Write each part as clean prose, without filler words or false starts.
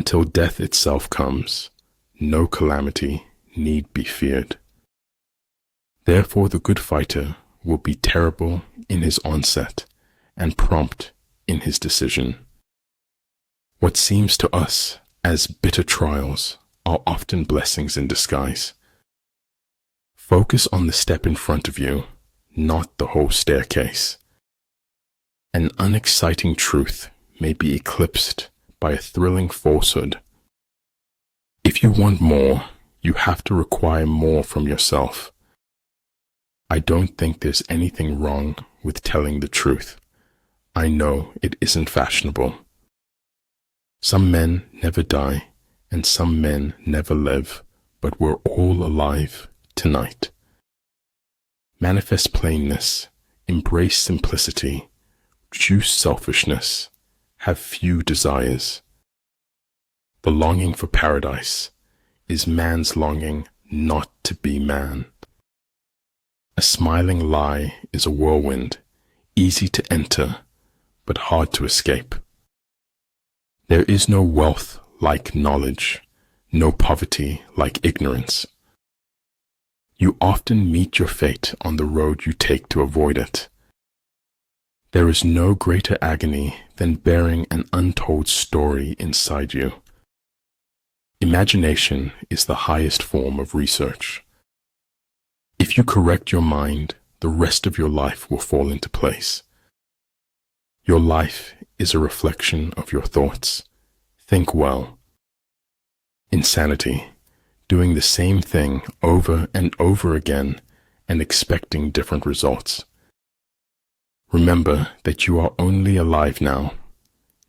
Until death itself comes, no calamity need be feared. Therefore the good fighter will be terrible in his onset and prompt in his decision. What seems to us as bitter trials are often blessings in disguise. Focus on the step in front of you, not the whole staircase. An unexciting truth may be eclipsed by a thrilling falsehood. If you want more, you have to require more from yourself. I don't think there's anything wrong with telling the truth. I know it isn't fashionable. Some men never die, and some men never live, but we're all alive tonight. Manifest plainness, embrace simplicity, reduce selfishness, have few desires. The longing for paradise is man's longing not to be man. A smiling lie is a whirlwind, easy to enter, but hard to escape. There is no wealth like knowledge, no poverty like ignorance. You often meet your fate on the road you take to avoid it. There is no greater agony than bearing an untold story inside you. Imagination is the highest form of research. If you correct your mind, the rest of your life will fall into place. Your life is a reflection of your thoughts. Think well. Insanity, doing the same thing over and over again and expecting different results. Remember that you are only alive now.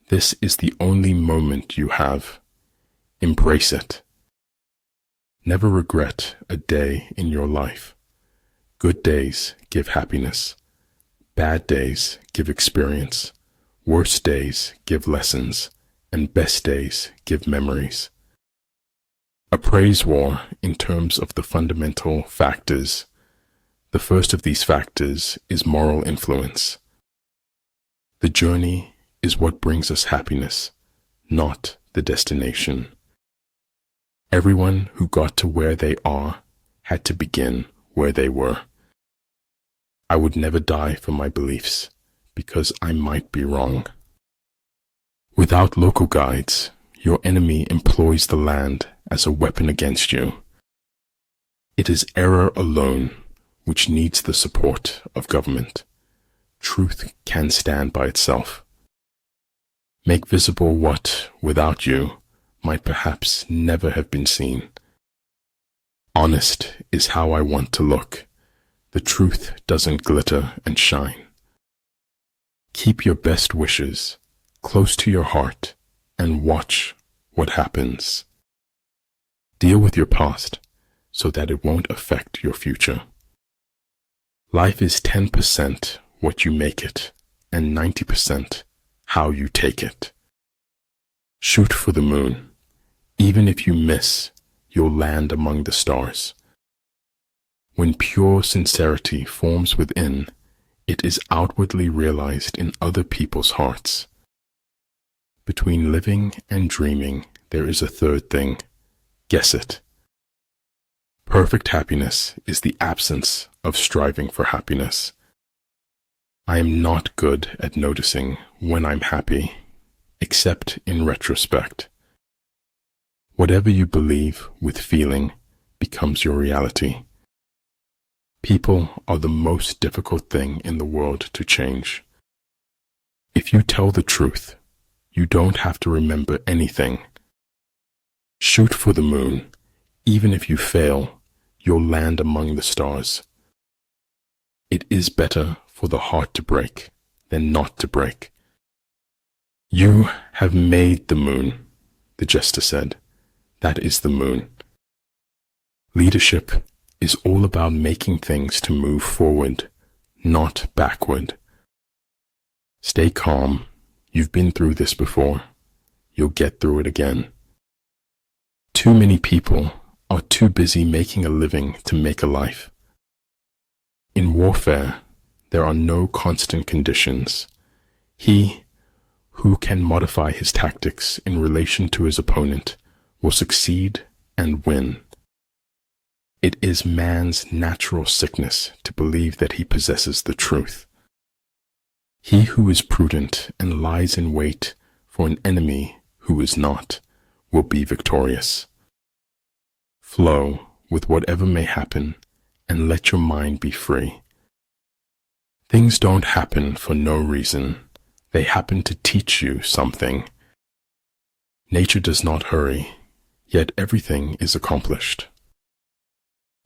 This is the only moment you have. Embrace it. Never regret a day in your life. Good days give happiness. Bad days give experience. Worst days give lessons. And best days give memories. A praise war in terms of the fundamental factors. The first of these factors is moral influence. The journey is what brings us happiness, not the destination. Everyone who got to where they are had to begin where they were. I would never die for my beliefs because I might be wrong. Without local guides, your enemy employs the land as a weapon against you. It is error alone which needs the support of government. Truth can stand by itself. Make visible what, without you, might perhaps never have been seen. Honest is how I want to look. The truth doesn't glitter and shine. Keep your best wishes close to your heart and watch what happens. Deal with your past so that it won't affect your future. Life is 10% what you make it and 90% how you take it. Shoot for the moon. Even if you miss, you'll land among the stars. When pure sincerity forms within, it is outwardly realized in other people's hearts. Between living and dreaming, there is a third thing. Guess it. Perfect happiness is the absence of striving for happiness. I am not good at noticing when I'm happy, except in retrospect. Whatever you believe with feeling becomes your reality. People are the most difficult thing in the world to change. If you tell the truth, you don't have to remember anything. Shoot for the moon. Even if you fail, you'll land among the stars. It is better for the heart to break than not to break. You have made the moon, the jester said. That is the moon. Leadership is all about making things to move forward, not backward. Stay calm. You've been through this before. You'll get through it again. Too many people are too busy making a living to make a life. In warfare, there are no constant conditions. He who can modify his tactics in relation to his opponent will succeed and win. It is man's natural sickness to believe that he possesses the truth. He who is prudent and lies in wait for an enemy who is not will be victorious. Flow with whatever may happen and let your mind be free. Things don't happen for no reason. They happen to teach you something. Nature does not hurry, yet everything is accomplished.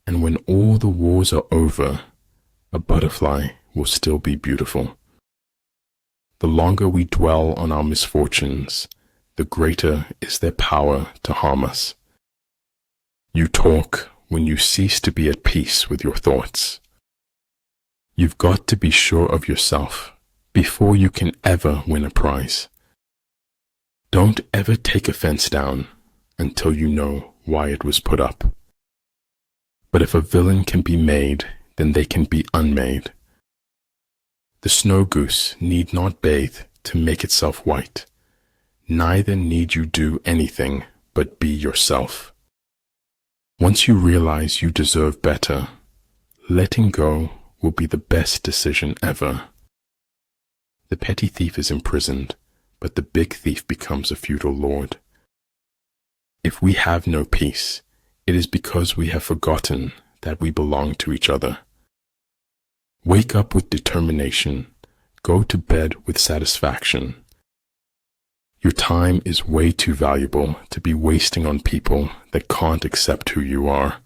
And when all the wars are over, a butterfly will still be beautiful. The longer we dwell on our misfortunes, the greater is their power to harm us. You talk when you cease to be at peace with your thoughts. You've got to be sure of yourself before you can ever win a prize. Don't ever take a fence down until you know why it was put up. But if a villain can be made, then they can be unmade. The snow goose need not bathe to make itself white. Neither need you do anything but be yourself. Once you realize you deserve better, letting go will be the best decision ever. The petty thief is imprisoned, but the big thief becomes a feudal lord. If we have no peace, it is because we have forgotten that we belong to each other. Wake up with determination. Go to bed with satisfaction. Your time is way too valuable to be wasting on people that can't accept who you are.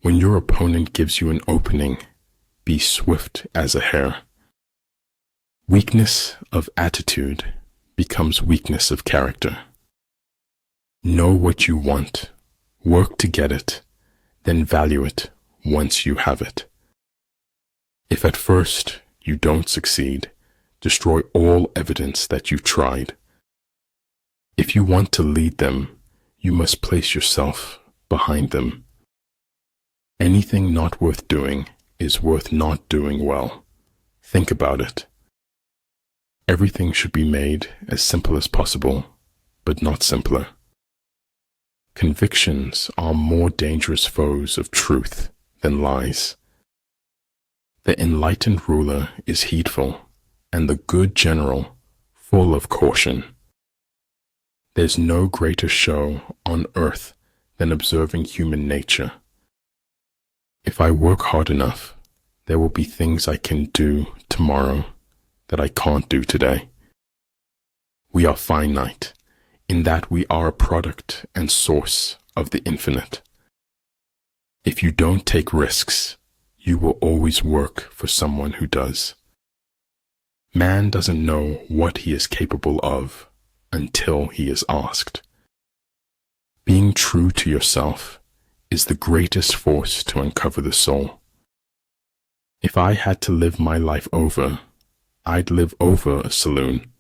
When your opponent gives you an opening, be swift as a hare. Weakness of attitude becomes weakness of character. Know what you want, work to get it, then value it once you have it. If at first you don't succeed, destroy all evidence that you tried. If you want to lead them, you must place yourself behind them. Anything not worth doing is worth not doing well. Think about it. Everything should be made as simple as possible, but not simpler. Convictions are more dangerous foes of truth than lies. The enlightened ruler is heedful, and the good general full of caution. There's no greater show on earth than observing human nature. If I work hard enough, there will be things I can do tomorrow that I can't do today. We are finite, in that we are a product and source of the infinite. If you don't take risks, you will always work for someone who does. Man doesn't know what he is capable of until he is asked. Being true to yourself is the greatest force to uncover the soul. If I had to live my life over, I'd live over a saloon.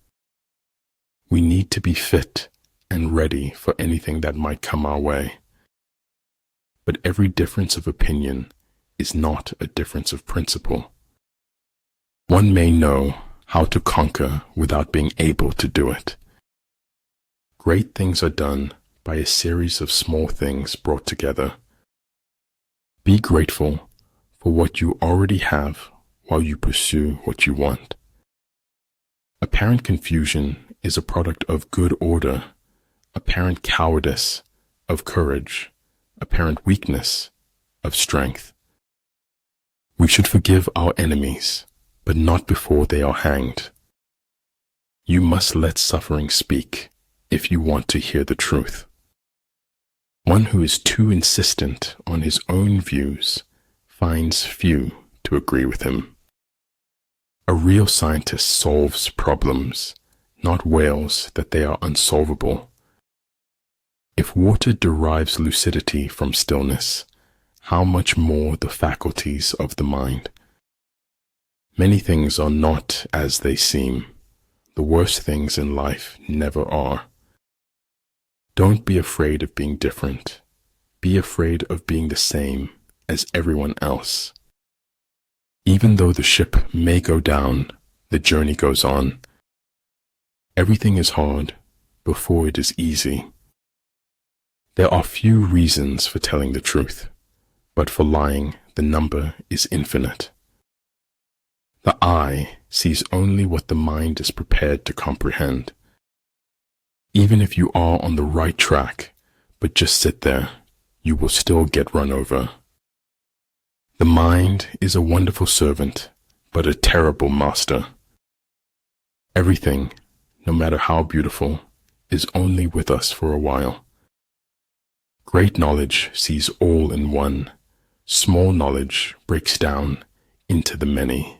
We need to be fit and ready for anything that might come our way. But every difference of opinion is not a difference of principle. One may know how to conquer without being able to do it. Great things are done by a series of small things brought together. Be grateful for what you already have while you pursue what you want. Apparent confusion is a product of good order, apparent cowardice of courage, apparent weakness of strength. We should forgive our enemies, but not before they are hanged. You must let suffering speak if you want to hear the truth. One who is too insistent on his own views finds few to agree with him. A real scientist solves problems, not wails that they are unsolvable. If water derives lucidity from stillness, how much more the faculties of the mind? Many things are not as they seem. The worst things in life never are. Don't be afraid of being different. Be afraid of being the same as everyone else. Even though the ship may go down, the journey goes on. Everything is hard before it is easy. There are few reasons for telling the truth, but for lying, the number is infinite. The eye sees only what the mind is prepared to comprehend. Even if you are on the right track, but just sit there, you will still get run over. The mind is a wonderful servant, but a terrible master. Everything, no matter how beautiful, is only with us for a while. Great knowledge sees all in one. Small knowledge breaks down into the many.